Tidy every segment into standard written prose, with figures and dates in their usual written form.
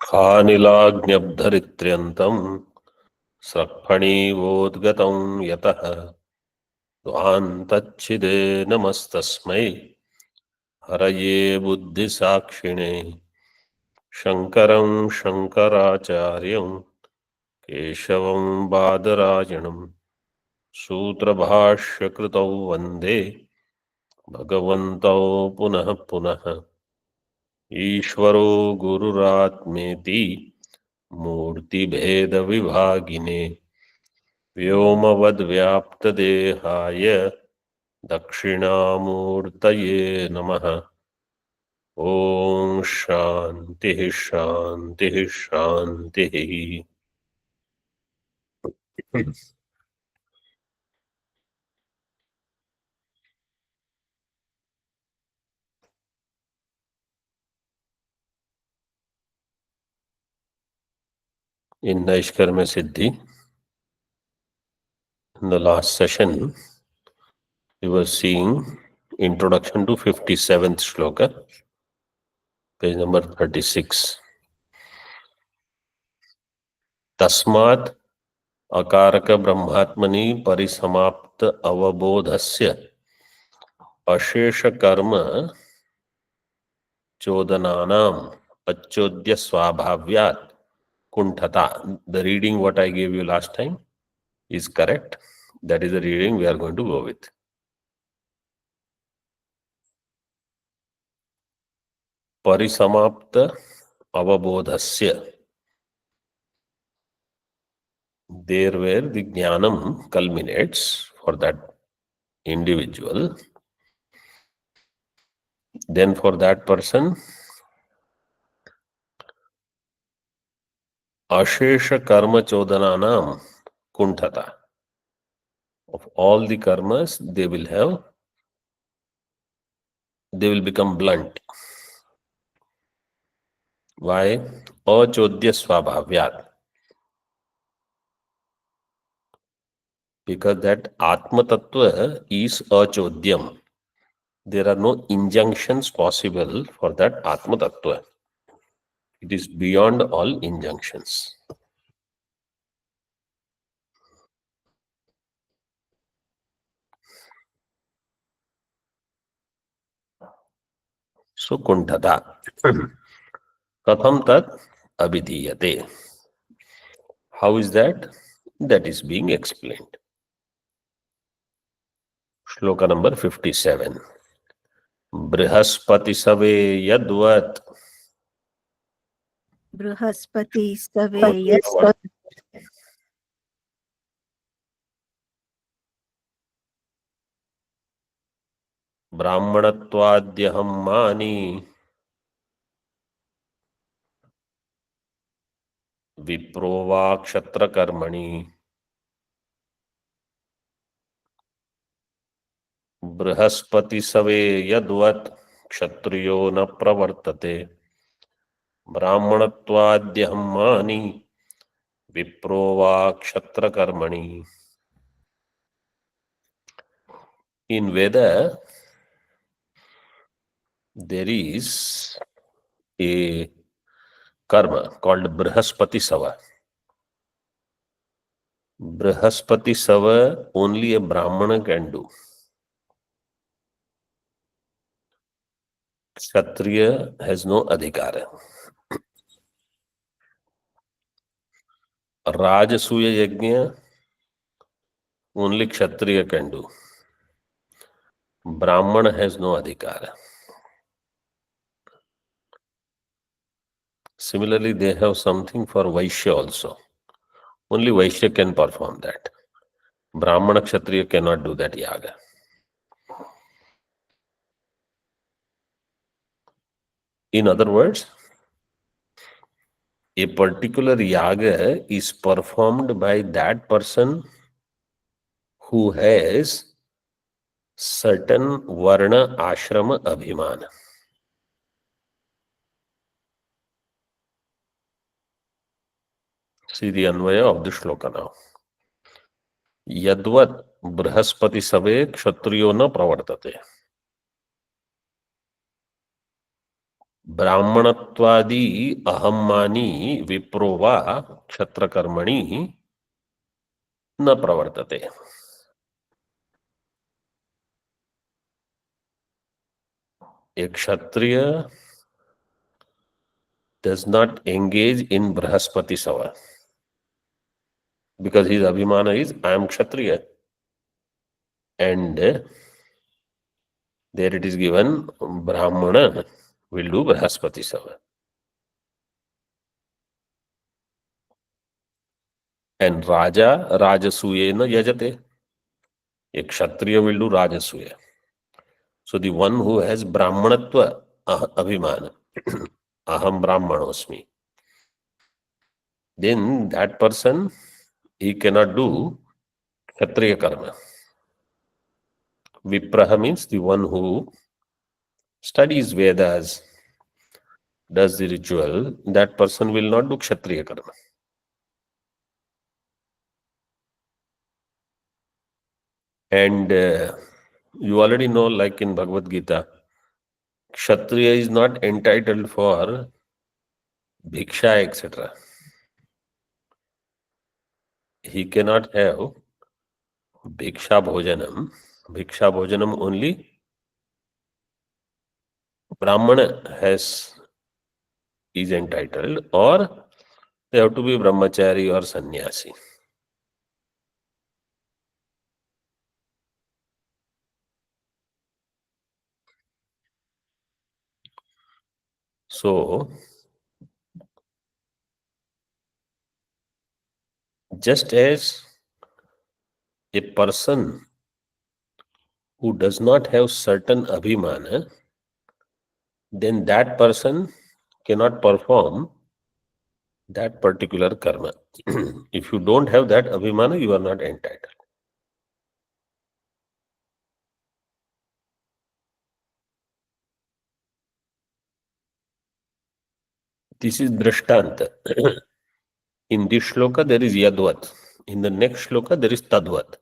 खानिलाग्न्यब्धरित्र्यन्तम् स्रक्फणीवोद्गतं यतः ध्वान्तच्छिदे नमस्तस्मै हरये बुद्धिसाक्षिणे शङ्करं शङ्कराचार्यं केशवं बादरायणं सूत्रभाष्यकृतौ वन्दे भगवन्तौ पुनः पुनः। ईश्वरो गुरुरात्मेति मूर्तिभेदविभागिने व्योमवद्व्याप्तदेहाय दक्षिणामूर्तये नमः। ओम शांति शांति शांति। In Naishkarma Siddhi, in the last session, we were seeing introduction to 57th shloka, page number 36. Tasmat अकारक ब्रह्मात्मनि परिसमाप्त अवबोधस्य अशेष कर्म चोदनानाम अच्छोद्य स्वाभाव्यात् कुंठता. The reading what I gave you last time is correct. That is the reading we are going to go with. परिसमाप्त avabodhasya. There where the jnanam culminates for that individual, then for that person ashesha karma chodananam kuntata. Of all the karmas, they will become blunt. Why? Achodya swabhavyat. Because that Atma Tattva is achodyam. There are no injunctions possible for that Atma Tattva. It is beyond all injunctions. So kuntata. Katham tat abhidiyate. How is that? That is being explained. Shloka number 57. Brihaspati save yadvat. Brihaspati save yadvat. ब्राह्मणत्वाद्यहं मानी विप्रो वा क्षत्रकर्मणि बृहस्पति सवे यद्वत् क्षत्रियो न प्रवर्तते ब्राह्मणत्वाद्यहं मानी विप्रो वा क्षत्रकर्मणि. In Veda, there is a karma called Brihaspati Sava. Brihaspati Sava only a Brahmana can do. Kshatriya has no adhikara. Rajasuya Yajna only Kshatriya can do. Brahmana has no adhikara. Similarly, they have something for Vaishya also. Only Vaishya can perform that. Brahmana Kshatriya cannot do that yaga. In other words, a particular yaga is performed by that person who has certain varna ashrama abhimana. See the anvaya of the shloka now. Yadvat Brihaspati save kshatriyo na pravartate. ब्राह्मणत्वादि अहम्मानी Wipro वा क्षत्रकर्मणि न प्रवर्तते. एक क्षत्रिय does not engage in Brahaspati Sava because his abhimana is I am Kshatriya, and there it is given Brahmana will do Brahaspati Sava. And Raja Rajasuyena Yajate. A Kshatriya will do Rajasuya. So the one who has Brahmanatva Abhimana, Aham Brahmanosmi, then that person, he cannot do Kshatriya Karma. Vipraha means the one who studies Vedas, does the ritual, that person will not do Kshatriya Karma. And you already know, like in Bhagavad Gita, Kshatriya is not entitled for Bhiksha, etc. He cannot have Bhiksha Bhojanam. Bhiksha Bhojanam only Brahmana is entitled, or they have to be Brahmachari or Sannyasi. So, just as a person who does not have certain abhimana, then that person cannot perform that particular karma. If you don't have that abhimana, you are not entitled. This is Drishtanta. In this shloka, there is Yadvat. In the next shloka, there is Tadvat.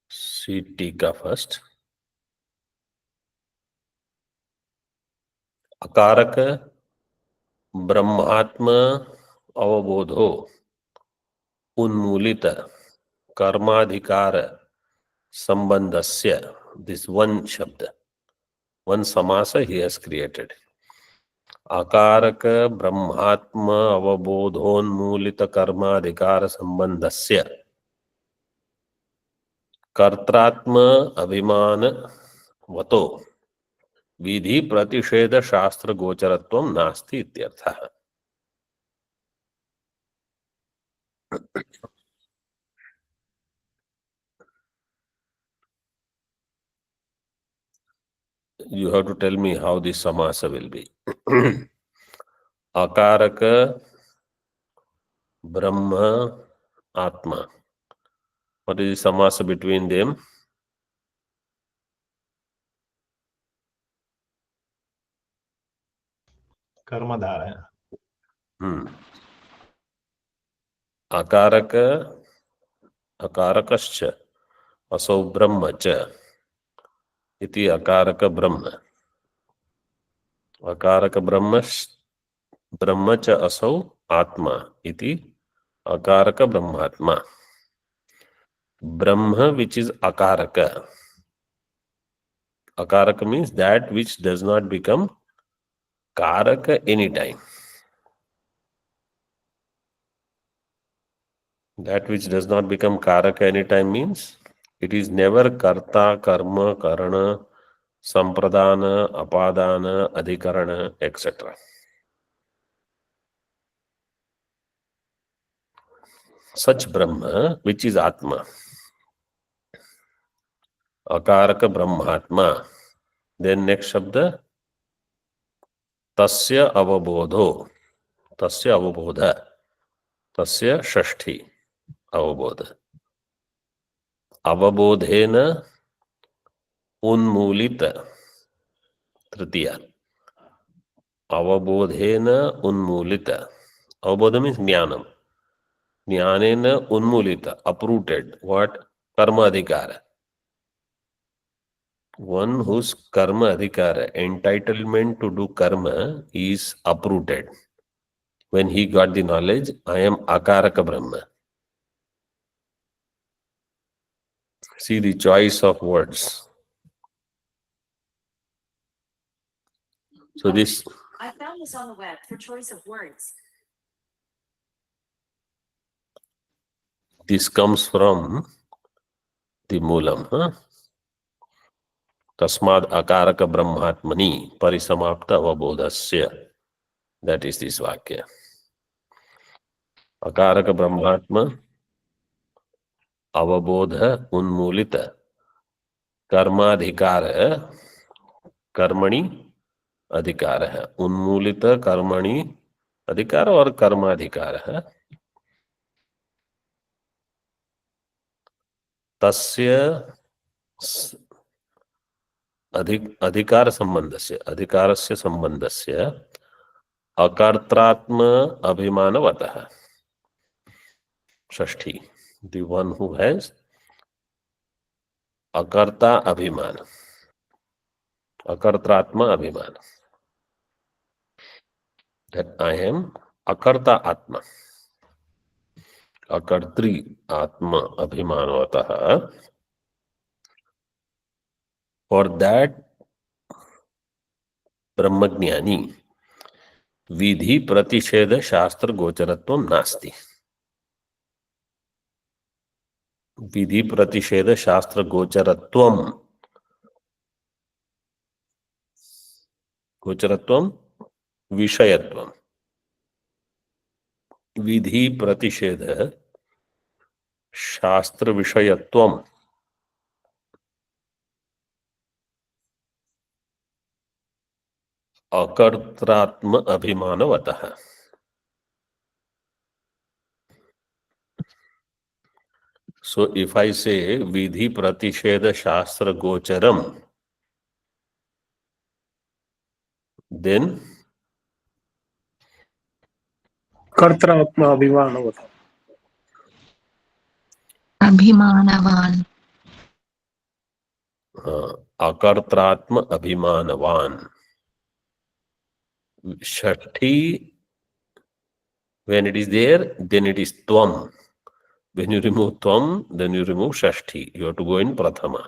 See Tika first. Akaraka Brahmatma Avabodho Unmulita Karmadhikara Sambandhasya. This one shabda, one samasa he has created. Akaraka Brahmatma Avabodhonmulita Karmadhikara Sambandhasya Kartratma Abhimana Vato Vidhi Pratisheda Shastra Gocharatvam Nasti Ityartha. You have to tell me how this samasa will be. Akaraka Brahma Atma. What is the samasa between them? Karmadhara. Akaraka Akarakascha Asau Brahma cha iti Akaraka Brahma. Akaraka Brahma cha Asau Atma iti Akaraka Brahmatma. Brahma, which is Akaraka. Akaraka means that which does not become Karaka anytime. That which does not become Karaka anytime means it is never Karta, Karma, Karana, Sampradana, Apadana, Adhikarana, etc. Such Brahma, which is Atma, Akaraka Brahmatma. Then next shabda, Tasya Avabodho, Tasya Avabodha, Tasya Shashti Avabodha. Avabodhena Unmulita Tritiya. Avabodhena Unmulita. Avabodha means Jnanam. Jnanena Unmulita, uprooted. What? कर्म अधिकार. One whose karma adhikara, entitlement to do karma, is uprooted. When he got the knowledge, I am akaraka Brahma. See the choice of words. So this. I found this on the web for choice of words. This comes from the Moolam. Tasmad akaraka brahmatmani parisamapta avabodhasya. That is this vakya. Akaraka brahmatma avabodha unmulita कर्माधिकार कर्मणि अधिकार है. उन्मूलित कर्मणि अधिकार और कर्माधिकार है. तस्य अधिकार संबंधस्य अकर्त्रात्म अभिमानवतः. षष्ठी. The one who has अकर्ता अभिमान, अकर्त्रात्म अभिमान, that I am अकर्ता आत्मा, अकर्त्री आत्मा अभिमानवतः. For that ब्रह्मज्ञानी विधि प्रतिषेध शास्त्र गोचरत्वम नास्ति. विधि प्रतिषेध शास्त्र गोचरत्वम, गोचरत्वम विषयत्वम. विधि प्रतिषेध शास्त्र विषयत्वम अकर्त्रात्म अभिमानवतः. So if I say vidhi pratisheda shastra gocharam, then कर्त्रात्मा अभिमानवत्. अभिमानवान. अकर्त्रात्म अभिमानवान. Shakti, when it is there, then it is tvam. When you remove tvam, then you remove shashti. You have to go in prathama.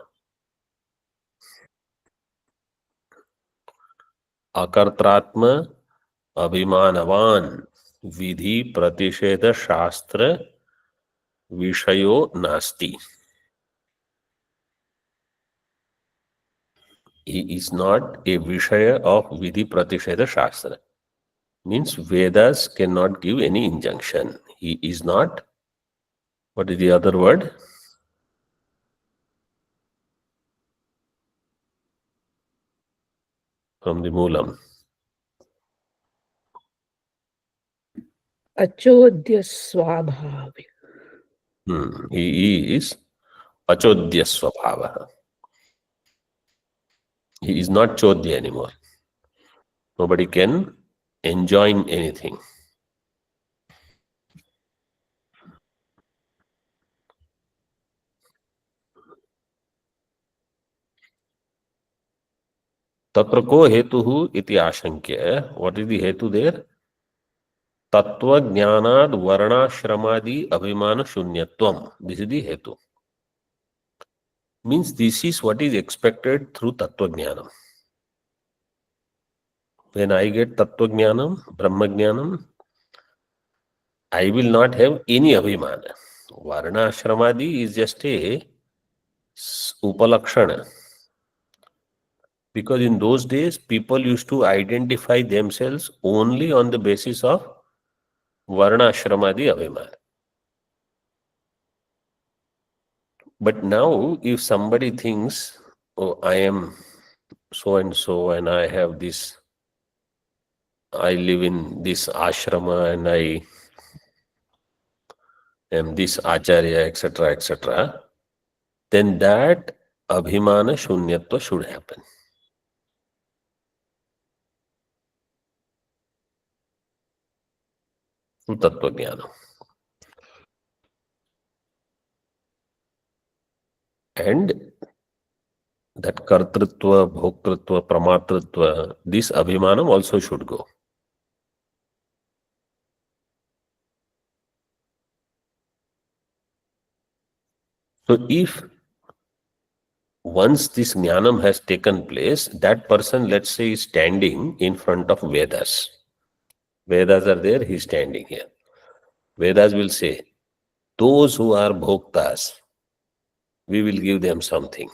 अकर्त्रात्म अभिमानवान विधि प्रतिषेध शास्त्र विषयो नास्ति. He is not a vishaya of vidhi pratisheda shastra. Means Vedas cannot give any injunction. He is not. What is the other word? From the Moolam. Achodhya swabhavi. He is achodhya swabhava. He is not chodhya anymore. Nobody can enjoin anything. तत्र को हेतुः इति आशंक्य. What is the hetu there? तत्व ज्ञानाद वर्णाश्रमादि अभिमान शून्यत्वम. This is the hetu. Means this is what is expected through tattva jnanam. When I get tattva jnanam, brahma jnanam, I will not have any abhimana. Varna ashramadi is just a upalakshana. Because in those days, people used to identify themselves only on the basis of varna ashramadi abhimana. But now, if somebody thinks, oh, I am so and so, and I have this, I live in this ashrama, and I am this acharya, etc., then that abhimana shunyatva should happen. Tattva jnana. And that kartritva, bhoktritva, pramatritva, this abhimanam also should go. So if once this jnanam has taken place, that person, let's say, is standing in front of Vedas. Vedas are there, he is standing here. Vedas will say, those who are bhoktas, we will give them something.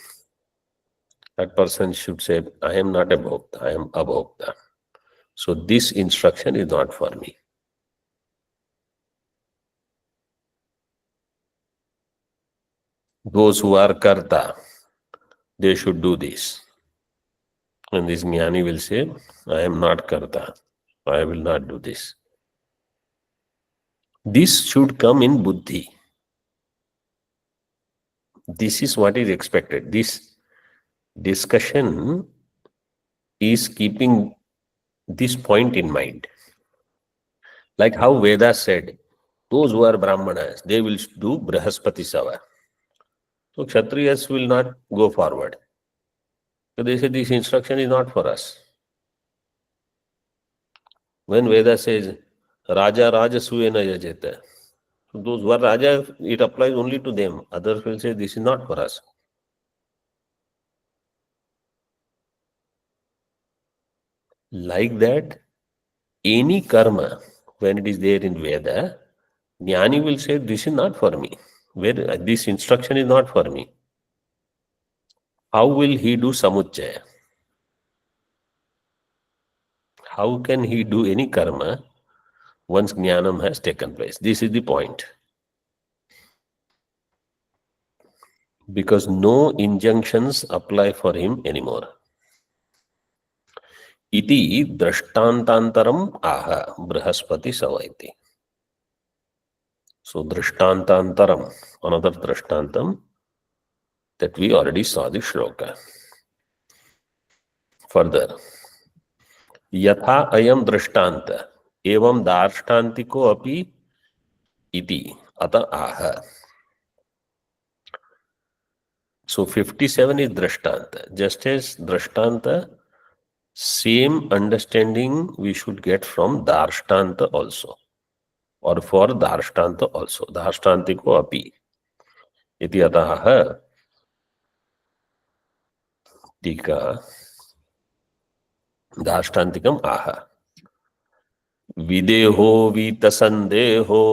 That person should say, I am not a bhokta, I am a bhokta. So this instruction is not for me. Those who are karta, they should do this. And this jnani will say, I am not karta, I will not do this. This should come in buddhi. This is what is expected. This discussion is keeping this point in mind. Like how Veda said, those who are Brahmanas, they will do Brahaspati Sava. So Kshatriyas will not go forward. So they say this instruction is not for us. When Veda says, Raja Raja Suyena Yajeta, so those who are Raja, it applies only to them. Others will say this is not for us. Like that, any karma, when it is there in Veda, Jnani will say, this is not for me. This instruction is not for me. How will he do Samuchaya? How can he do any karma once Jnanam has taken place? This is the point. Because no injunctions apply for him anymore. Iti drashtantantaram aha brahaspati savaiti. So drashtantantaram, another drashtantam that we already saw the shloka. Further, yatha ayam drashtanta evam darshantiko api iti ata aha. So 57 is drashtanta. Just as drashtanta, same understanding we should get from darshtanta also, or for darshtanta also. Darshtantiko api iti ataha. Tika दाष्टान्तिकम आह विदेहो वीतसंदेहो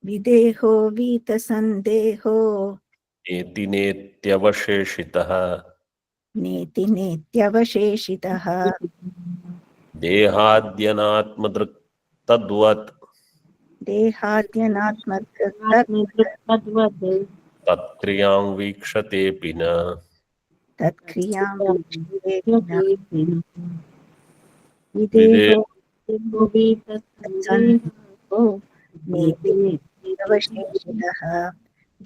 विदेहो वीतसन्देहो नेति नेत्यवशेषितः नेति नेत्यवशेषितः देहाद्यनात्मदृक् तद्वत् देहाद्यनात्मतद्वत् तत्क्रियां वीक्षतेऽपि न तत्क्रियां वीक्षते विदे विदेहो वीतसन्देहो नेति नेत्यवशेषितः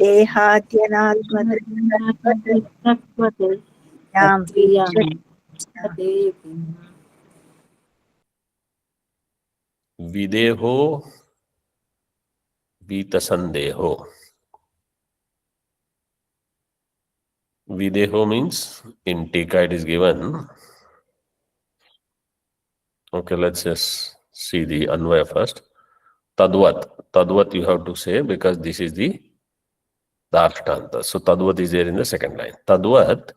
देहाद्यनात्मतद्वत् यां वीक्षते विदेहो वीतसंदेहो. Videho means in Tika it is given. Okay, let's just see the Anvaya first. Tadvat. Tadvat you have to say because this is the Darshtanta. So Tadvat is there in the second line. Tadvat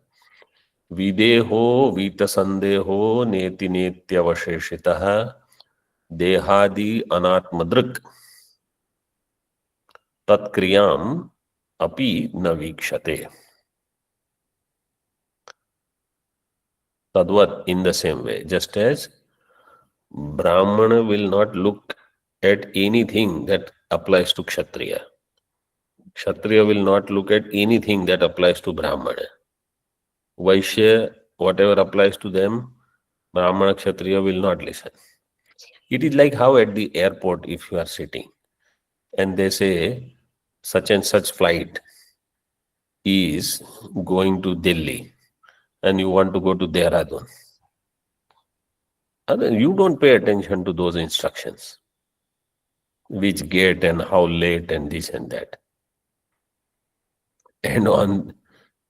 Videho Vitasandeho Neti Netyavasheshitaha Dehadi Anatmadrik Tatkriyam Api Navikshate. Tadvat in the same way, just as Brahmana will not look at anything that applies to Kshatriya. Kshatriya will not look at anything that applies to Brahmana. Vaishya, whatever applies to them, Brahmana, Kshatriya will not listen. It is like how at the airport, if you are sitting and they say such and such flight is going to Delhi, and you want to go to Dehradun. And then you don't pay attention to those instructions. Which gate and how late and this and that. and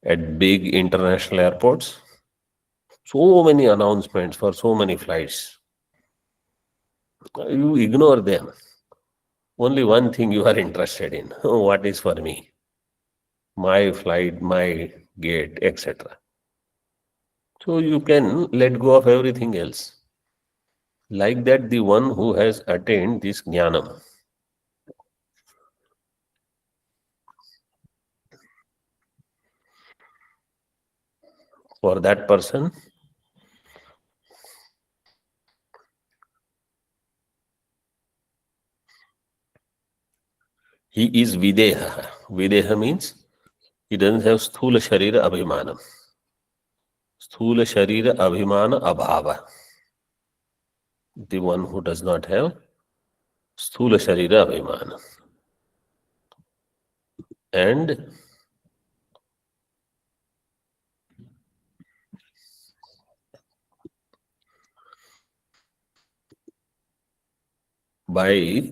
at big international airports, so many announcements for so many flights. You ignore them. Only one thing you are interested in. What is for me? My flight, my gate, etc. So you can let go of everything else. Like that, the one who has attained this jnanam, for that person, he is videha. Videha means he doesn't have sthula sharira abhimanam. Sthula sharira abhimana abhava. The one who does not have sthula sharira abhimana. And by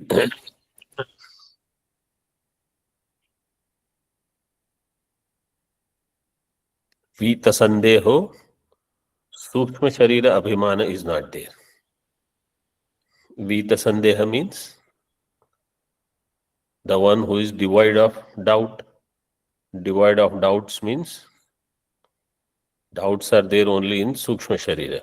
Vita Sandeho, Sukshma Sharira Abhimana is not there. Vita Sandeha means the one who is devoid of doubt. Devoid of doubts means doubts are there only in Sukshma Sharira.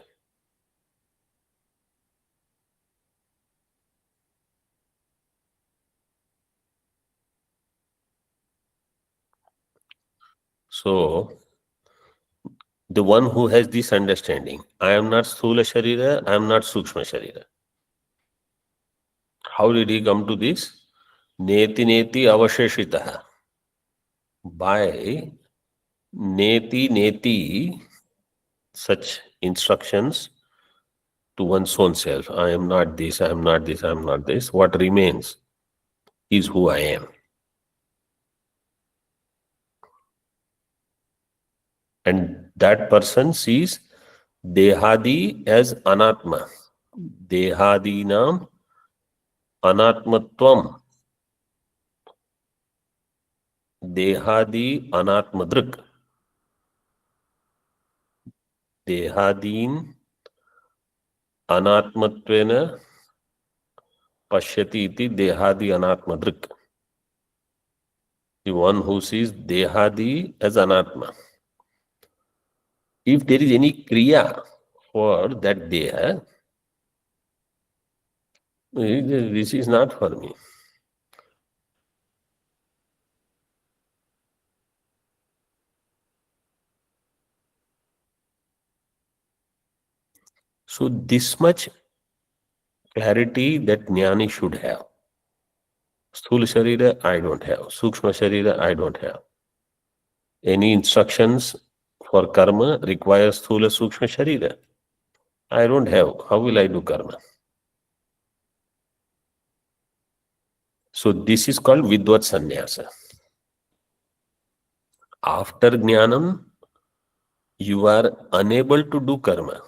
So, the one who has this understanding, I am not Sthula Sharira, I am not Sukshma Sharira. How did he come to this? Neti Neti Avasheshitaha. By Neti Neti, such instructions to one's own self. I am not this, I am not this, I am not this. What remains is who I am. And that person sees Dehadi as Anatma. Dehadinam Anatmatvam. Dehadi Anatmadrik. Dehadin Anatmatvena Pashyati iti Dehadi Anatmadrik. The one who sees Dehadi as Anatma. If there is any Kriya for that Deha, this is not for me. So this much clarity that Jnani should have. Sthula Sharira, I don't have. Sukshma Sharira, I don't have. Any instructions for karma requires Sthula Sukshma Sharira. I don't have. How will I do karma? So this is called Vidvat Sannyasa. After Jnanam, you are unable to do karma.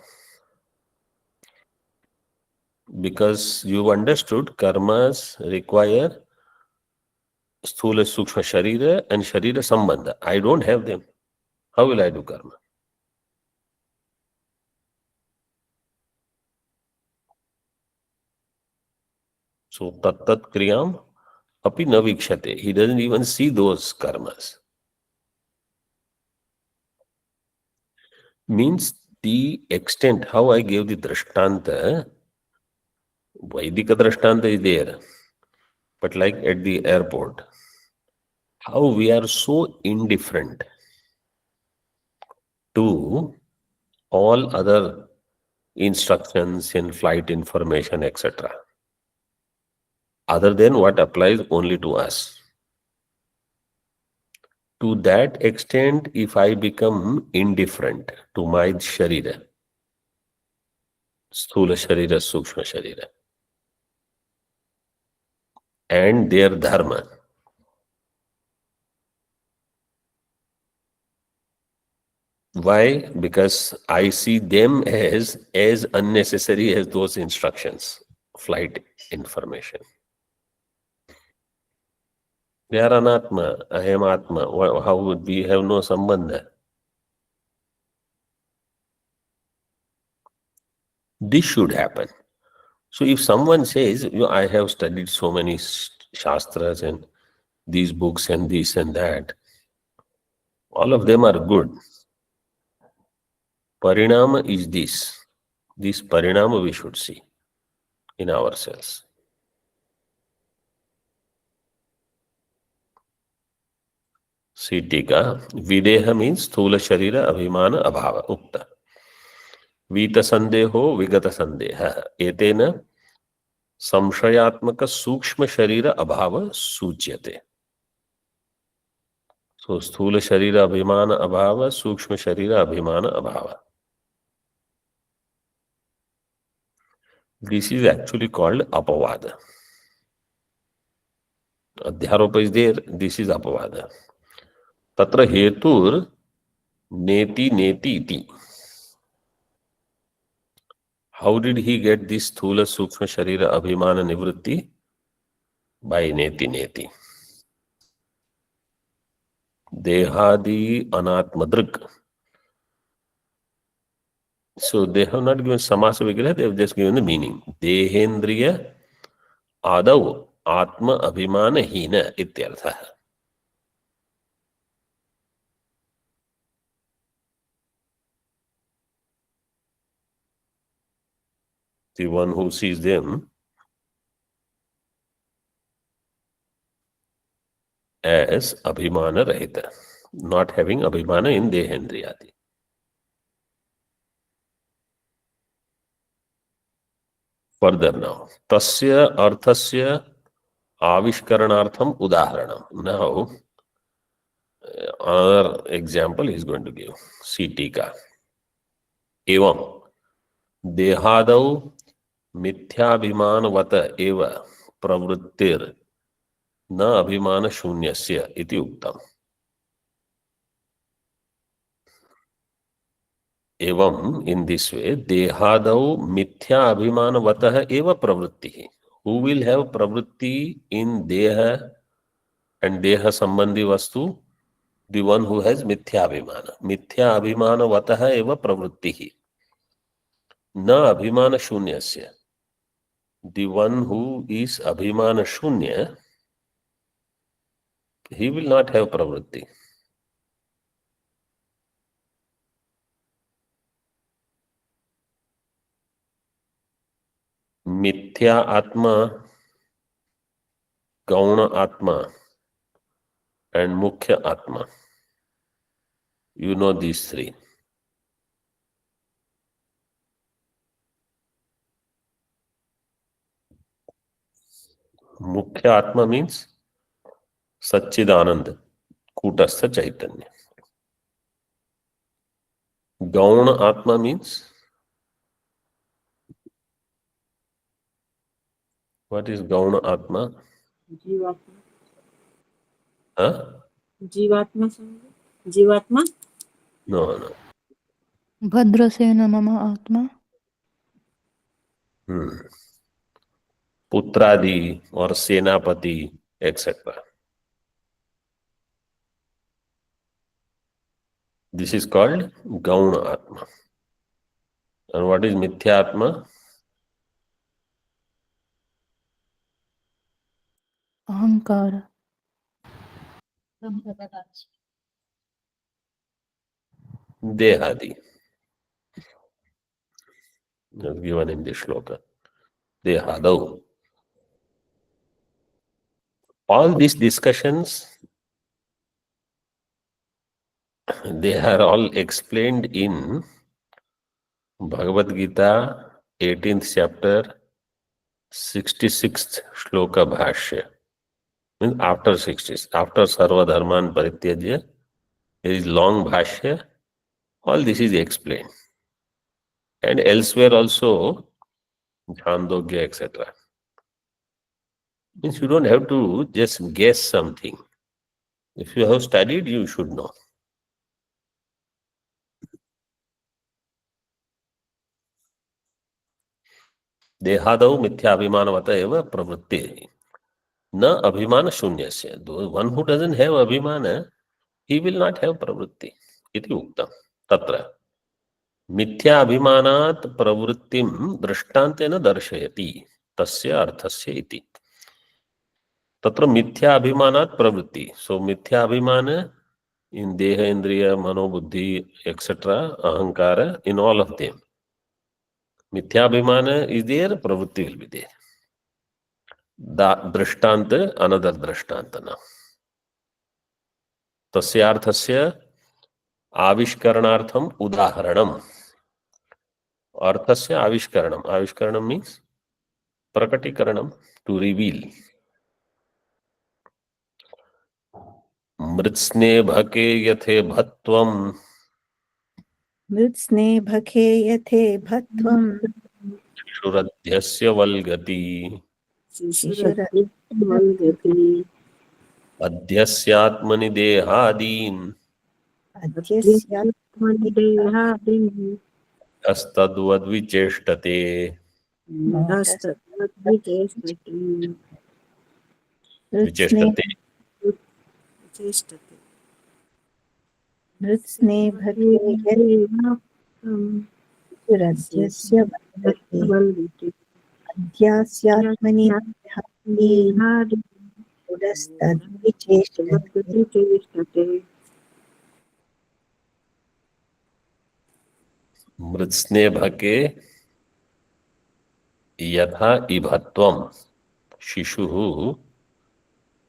Because you understood karmas require Sthula Sukshma Sharira and Sharira Sambandha. I don't have them. How will I do karma? So Tattat Kriyam Api na vikshate. He doesn't even see those karmas. Means the extent how I gave the Drishtanta, Vaidika Drishtanta is there. But like at the airport, how we are so indifferent to all other instructions in flight information, etc. Other than what applies only to us. To that extent, if I become indifferent to my Sharira, Sthula Sharira, Sukshma Sharira, and their Dharma, why? Because I see them as unnecessary as those instructions, flight information. They are anatma, I am atma. How would we have no sambandha? This should happen. So if someone says, I have studied so many shastras and these books and this and that, all of them are good. Parinama is this. This parinama we should see in ourselves. See tika, videha means sthula sharira abhimana abhava ukta. Vita sandeho vigata sandeha. Etena samshayatmaka sukshma sharira abhava suchyate. So sthula sharira abhimana abhava, sukshma sharira abhimana abhava. This is actually called apavada. Adhyaropa is there, this is apavada. Tatra hetur neti neti iti. How did he get this sthula sukshma sharira abhimana nivritti? By neti neti. Dehadi anatmadrik. So they have not given samasa vigraha, they have just given the meaning. Dehendriya adav atma abhimana hina ityartha. The one who sees them as abhimana rahita, not having abhimana in dehendriyati. Further now, tasya arthasya avishkaranartham udaharanam. Now, another example he is going to give. See tika. Evam dehadav मिथ्याभिमानवत एव प्रवृत्तिर न अभिमान शून्यस्य इति उक्तम्. एवं in this way देहादौ मिथ्या अभिमानवतः एव प्रवृत्तिः. Who will have pravritti in deha and deha sambandhi vastu? The one who has mithya abhimana. Mithya abhimanavataha eva pravrittihi. Na abhimana shunyasya. The one who is abhimana shunya, he will not have pravritti. Mithya atma, gauna atma, and mukhya atma. You know these three. Mukhya atma means Satchidananda, Kutastha Chaitanya. Gauna atma means, what is Gauna atma? जीवात्मा. Huh? जीवात्मा समझो. जीवात्मा. No, no. Bhadrasen मम आत्मा. Putradi or Senapati, etc. This is called Gauna Atma. And what is Mithya Atma? अहंकार. Dehadi. As given in this shloka. Dehadau. All these discussions, they are all explained in Bhagavad Gita, 18th chapter, 66th shloka bhashya. Means after 60s, after Sarva Dharman Parityajya, there is long bhashya. All this is explained. And elsewhere also, Chandogya, etc. Means you don't have to just guess something. If you have studied, you should know. Dehadau mithyabhimanavata eva pravritti. Na abhimana shunyasya. The one who doesn't have abhimana, he will not have pravritti. Iti uktam. Tatra. मिथ्या अभिमानात् प्रवृत्तिं दृष्टान्तेन दर्शयति तस्य अर्थस्य इति. तत्र मिथ्या अभिमानात् प्रवृत्ति. So मिथ्या अभिमान in deha, indriya, mano, buddhi, etc., ahankara, in all of them. Mithya abhimana is there, pravritti will be there. Drishtanta, another drishtantana. Tasyarthasya avishkaranartham udaharanam. Arthasya avishkaranam. Avishkaranam means prakatikaranam, to reveal. मृत्स्नेभके यथे भत्वम् मृत्स्नेभके यथे भत्वं शुरध्यस्य वल्गति शिशुरवल्गति अध्यस्यात्मनि देहादीन् अध्यस्यात्मनिदेहादिः हस्तद्वद्विचेष्टते. हस्तद्वद्विचेष्टते विचेष्टते. चेष्टते मृत्स्नेभके यस्य वल्गति अध्यास्यात्मनि पुरस्तद्विचेष्टते चेष्टते मृत्स्नेभके यथा इभत्वम्. शिशुः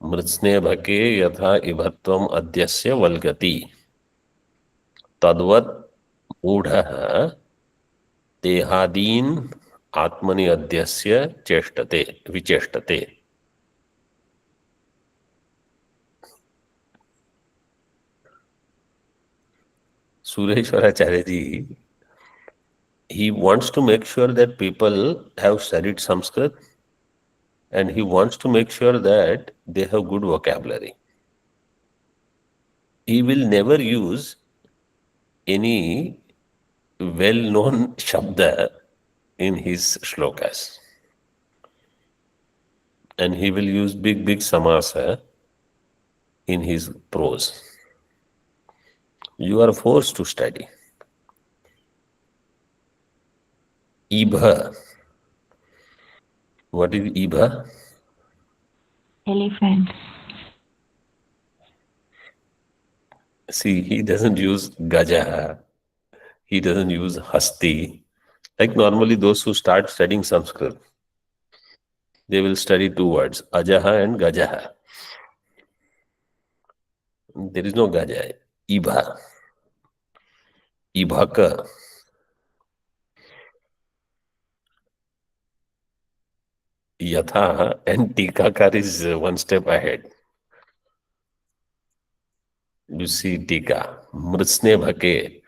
मृत्स्नेभके यथा इभत्वम् अध्यस्य वल्गति तद्वत् मूढः देहादीन् आत्मनि अध्यस्य चेष्टते विचेष्टते. Sureshwaracharya ji, he wants to make sure that people have studied Sanskrit, and he wants to make sure that they have good vocabulary. He will never use any well-known shabda in his shlokas. And he will use big samasa in his prose. You are forced to study. Ibha. What is Ibha? Elephant. See, he doesn't use Gajaha. He doesn't use Hasti. Like normally those who start studying Sanskrit, they will study two words, Ajaha and Gajaha. There is no Gaja. Ibha. Ibhaka. Yatha and Tikakar is one step ahead. You see Tika. Mritsne bhake.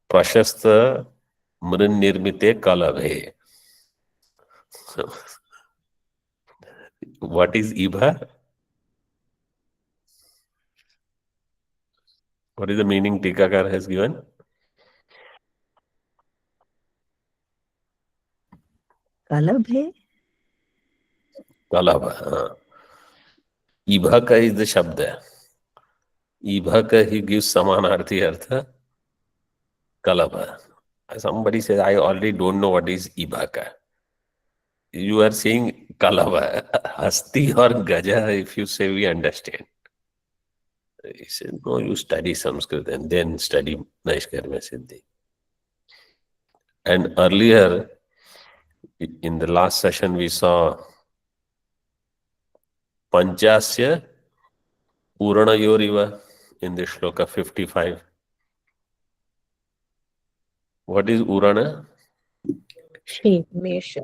Prashasta mrin nirmite kalabhe. What is Ibha? What is the meaning Tikakar has given? कलभे Kalabha. Ibhaka is the Shabda. Ibhaka, he gives Samanarthi Artha. Kalabha. Somebody says, I already don't know what is Ibhaka. You are saying Kalabha. Hasti or Gaja, if you say, we understand. He said, no, you study Sanskrit and then study Naishkarmya Siddhi. And earlier, in the last session, we saw Panchasya Puranayoriva in the shloka 55. What is Urana? Sheep, Mesha.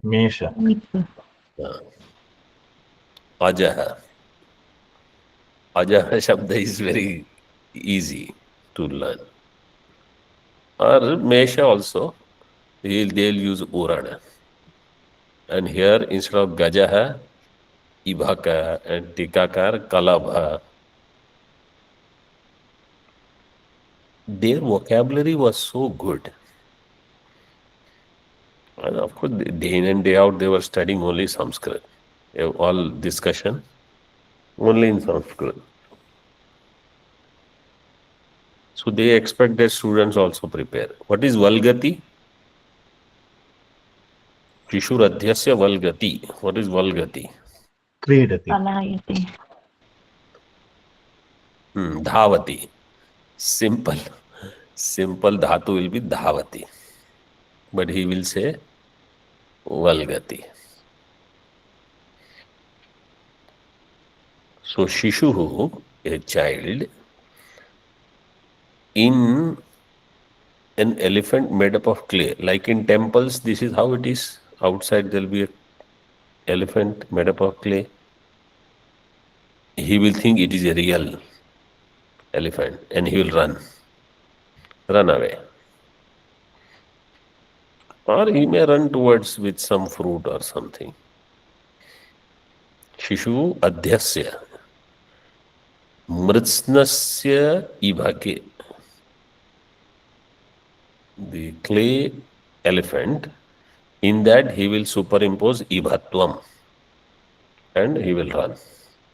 Mesha. Ajaha. Ajaha Shabda is very easy to learn. Or Mesha also, they'll use Urana. And here, instead of Gajaha, Ibhaka and Tikakar, Kalabha. Their vocabulary was so good. And of course, day in and day out, they were studying only Sanskrit. all discussion only in Sanskrit. So they expect that students also prepare. What is Valgati? Shishuradhyasya Valgati. What is Valgati? क्रीडति पलायते Dhavati. Simple dhatu will be Dhavati. But he will say Valgati. So Shishuhu, a child, in an elephant made up of clay. Like in temples, this is how it is. Outside there will be an elephant made up of clay. He will think it is a real elephant and he will run away. Or he may run towards with some fruit or something. Shishu adhyasya mritsnasya ibhake. The clay elephant, in that he will superimpose ibhatvam and he will run.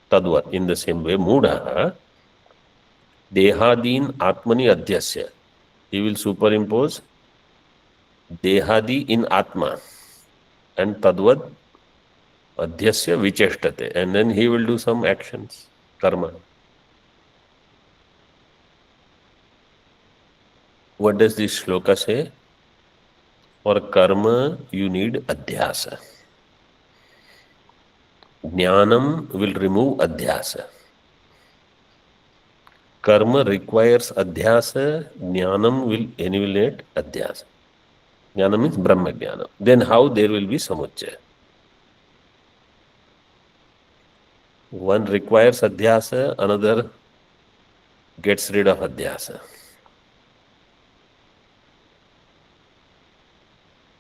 Tadvat, in the same way, Mudha Dehadin Atmani Adhyasya. He will superimpose Dehadi in Atma and Tadvat Adhyasya Vicheshtate. And then he will do some actions, karma. What does this shloka say? For karma, you need adhyasa. Jnanam will remove adhyasa. Karma requires adhyasa, jnanam will annihilate adhyasa. Jnana means Brahma Jnana. Then how there will be samuchaya? One requires adhyasa, another gets rid of adhyasa.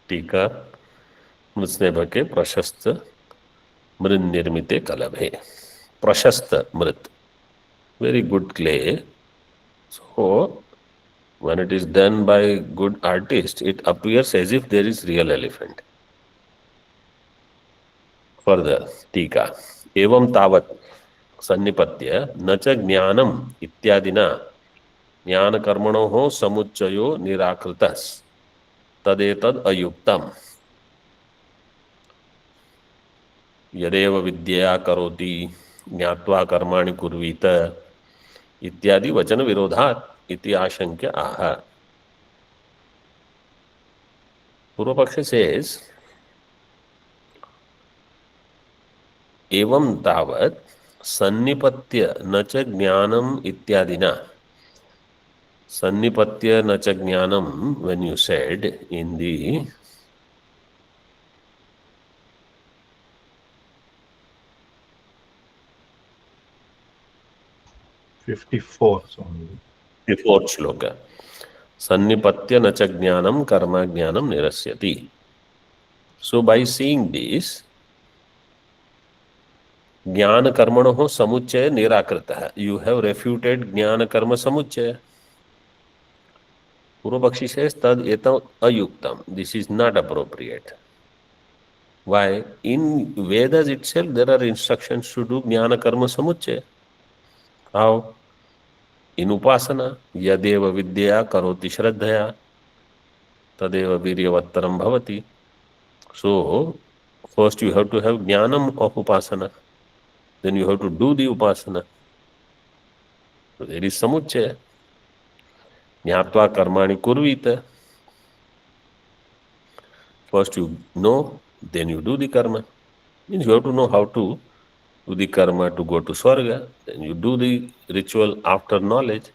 Tika Mritsnebhake Prashasta Mrit Nirmite Kalabhe. Prashasta Mrit. Very good clay. So, when it is done by good artist, it appears as if there is real elephant. Further, Tika. Evam tavat sannipatya nacha jnanam ityadina jnana karmanoho samuchayo nirakritas tadetad ayuktam yadeva vidya karoti ज्ञात्वा कर्माणि कुर्वीत इत्यादि वचन विरोधात् इति आशंक्य आह. Purva Paksha says, evam tavat sannipatya nacha jnanam ityadina. Sannipatya nacha jnanam, when you said in the fourth shloka, sannipatya nacha jnanam karma jnanam nirasyati. So by seeing this, jnana karmanoho samuchaya nirakritah, you have refuted jnana karma samuchaya. Purvapakshi says, tad etam ayuktam, this is not appropriate. Why? In Vedas itself, there are instructions to do jnana karma samuchaya. How? In upasana, yadeva vidya karoti shraddhaya tadeva viryavattaram bhavati. So, first you have to have jnanam of upasana. Then you have to do the upasana. So there is samuchaya. Jnatva karmani kurvita. First you know, then you do the karma. Means you have to know how to do the karma to go to Swarga. Then you do the ritual after knowledge.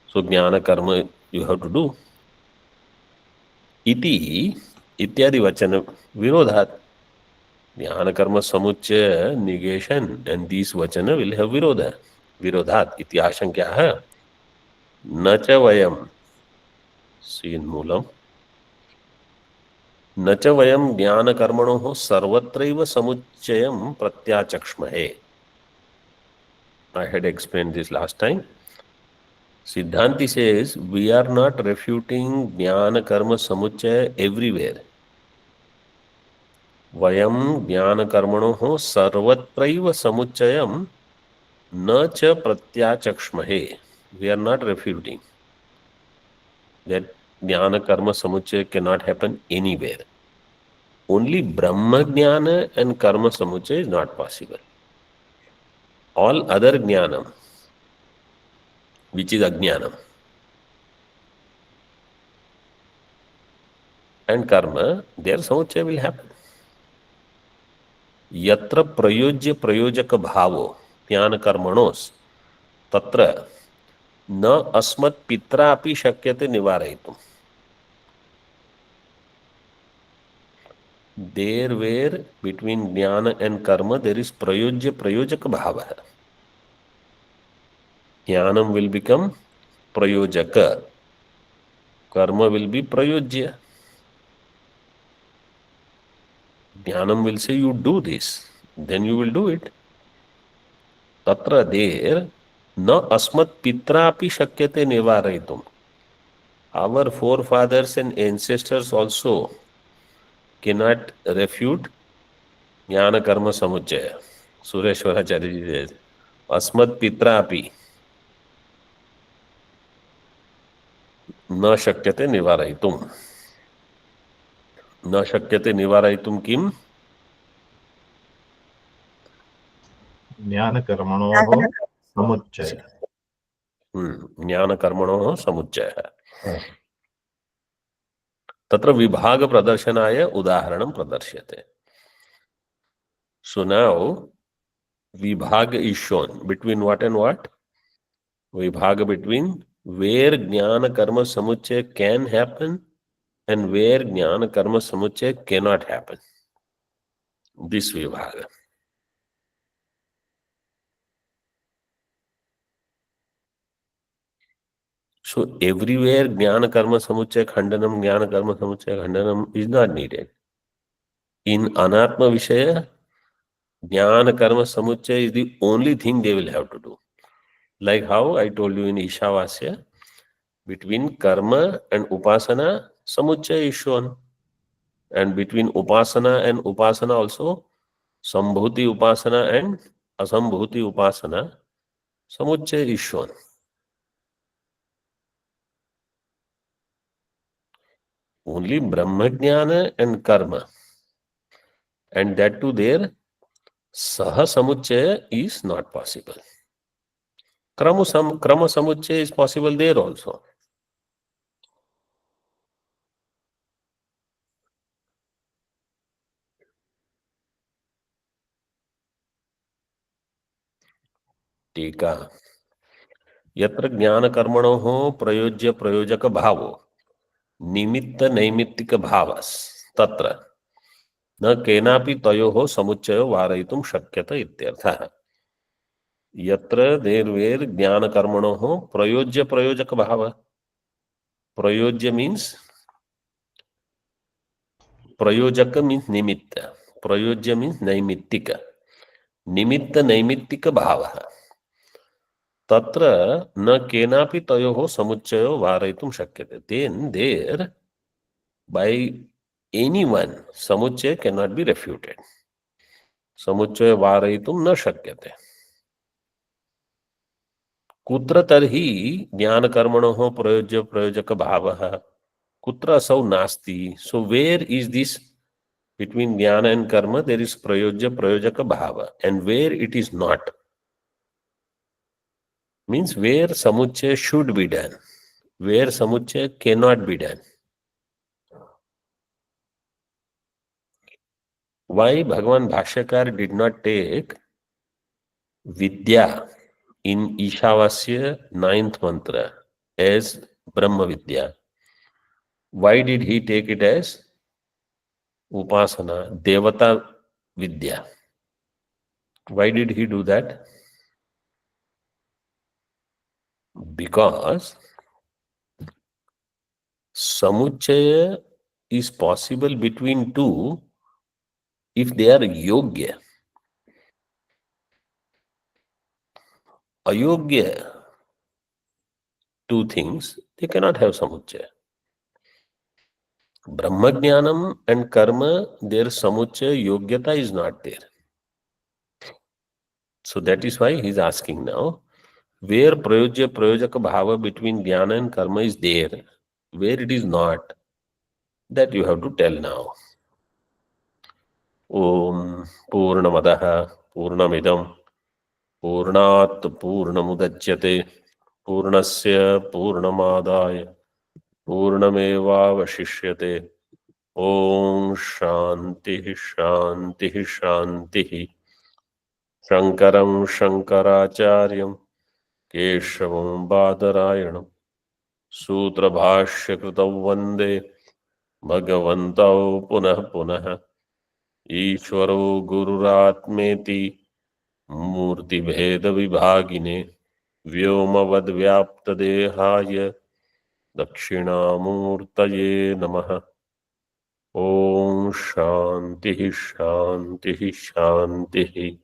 So jnana karma you have to do. Iti ityadi vachana virodhat. Jnana karma samuchaya negation, and these vachana will have virodha. Virodhat iti ashankyaha. Nacha vayam. See in Moolam. Nacha vayam jnana karmanoho sarvatraiva samuchayam pratyachakshmahe. I had explained this last time. Siddhanti says we are not refuting jnana karma samuchaya everywhere. वयं ज्ञानकर्मणोः सर्वत्रैव समुच्चयं न च प्रत्याचक्ष्महे. We are not refuting that jnana karma samuchaya cannot happen anywhere. Only Brahma jnana and karma samuchaya is not possible. All other jnanam, which is ajnanam, and karma, their samuchaya will happen. Yatra prayojya prayojaka bhavo jnana karmanos tatra na asmat pitra api shakyate nivarayitum. There where between jnana and karma there is prayojya prayojaka bhava. Jnanam will become prayojaka. Karma will be prayojya. Jnanam will say you do this, then you will do it. Tatra there na asmat pitra api shakyate nivarayitum. Our forefathers and ancestors also cannot refute jnana karma samuchaya. Sureshwaracharya says, asmat pitra api न शक्यते निवारयितुम. न शक्यते निवारयितुम किम? ज्ञानकर्मणोः समुच्चय. ज्ञानकर्मणोः समुच्चयः. तत्र विभाग प्रदर्शनाय उदाहरणं प्रदर्श्यते. So now vibhaga is shown between what and what? Vibhaga between where jnana karma samuchaya can happen and where jnana karma samuchaya cannot happen. This vibhaga. So everywhere jnana karma samuchaya khandanam is not needed. In anatma vishaya, jnana karma samuchaya is the only thing they will have to do. Like how I told you in Ishavasya, between karma and upasana, samuchaya is shown. And between upasana and upasana also, sambhuti upasana and asambhuti upasana, samuchaya is shown. Only Brahma Jnana and karma. And that too there, saha samuchaya is not possible. Krama samuchaya is possible there also. टीका यत्र ज्ञान कर्मणोः प्रयोज्य प्रयोजक भावो निमित्त नैमित्तिक भावस् तत्र न केनापि तयोः समुच्चयो वारयितुं शक्यते इत्यर्थः. यत्र देर वेर ज्ञान कर्मणोः प्रयोज्य प्रयोजक भाव. प्रयोज्य मीन्स प्रयोजक मीन्स निमित्त. प्रयोज्य मीन्स नैमित्तिक. निमित्त नैमित्तिक भावः. तत्र न केनापि तयोः समुच्चयो वारयितुं शक्यते. Then there by anyone samuchaya cannot be refuted. समुच्चय वारयितुं न शक्यते. कुत्र तर्हि ज्ञानकर्मणोः प्रयोज्य प्रयोजक भावः कुत्र असौ नास्ति. So where is this between jnana and karma there is prayojya prayojaka bhava, and where it is not means where samuchaya should be done, where samuchaya cannot be done. Why Bhagavan Bhashyakar did not take Vidya in Ishavasya 9th mantra as Brahma Vidya? Why did he take it as Upasana, Devata Vidya? Why did he do that? Because Samuchaya is possible between two if they are Yogya. Ayogya, two things, they cannot have Samuchaya. Brahmajnanam and karma, their samuchaya yogyata is not there. So that is why he is asking now, where prayojya prayojaka bhava between jnana and karma is there, where it is not, that you have to tell now. Om Purnamadaha Purnamidam Purnat Purnamudachyate Purnasya Purnamadaya Purnamevavashishyate. Om Shanti Shanti Shanti. Shankaram Shankaracharyam Keshavam Badarayanam Sutra Bhashya Kritav Vande Bhagavantau Punah Punah ईश्वरो गुरुरात्मेति मूर्ति भेद विभागिने व्योमवद् व्याप्त देहाय दक्षिणामूर्तये नमः। ओम शांति शांति शांति।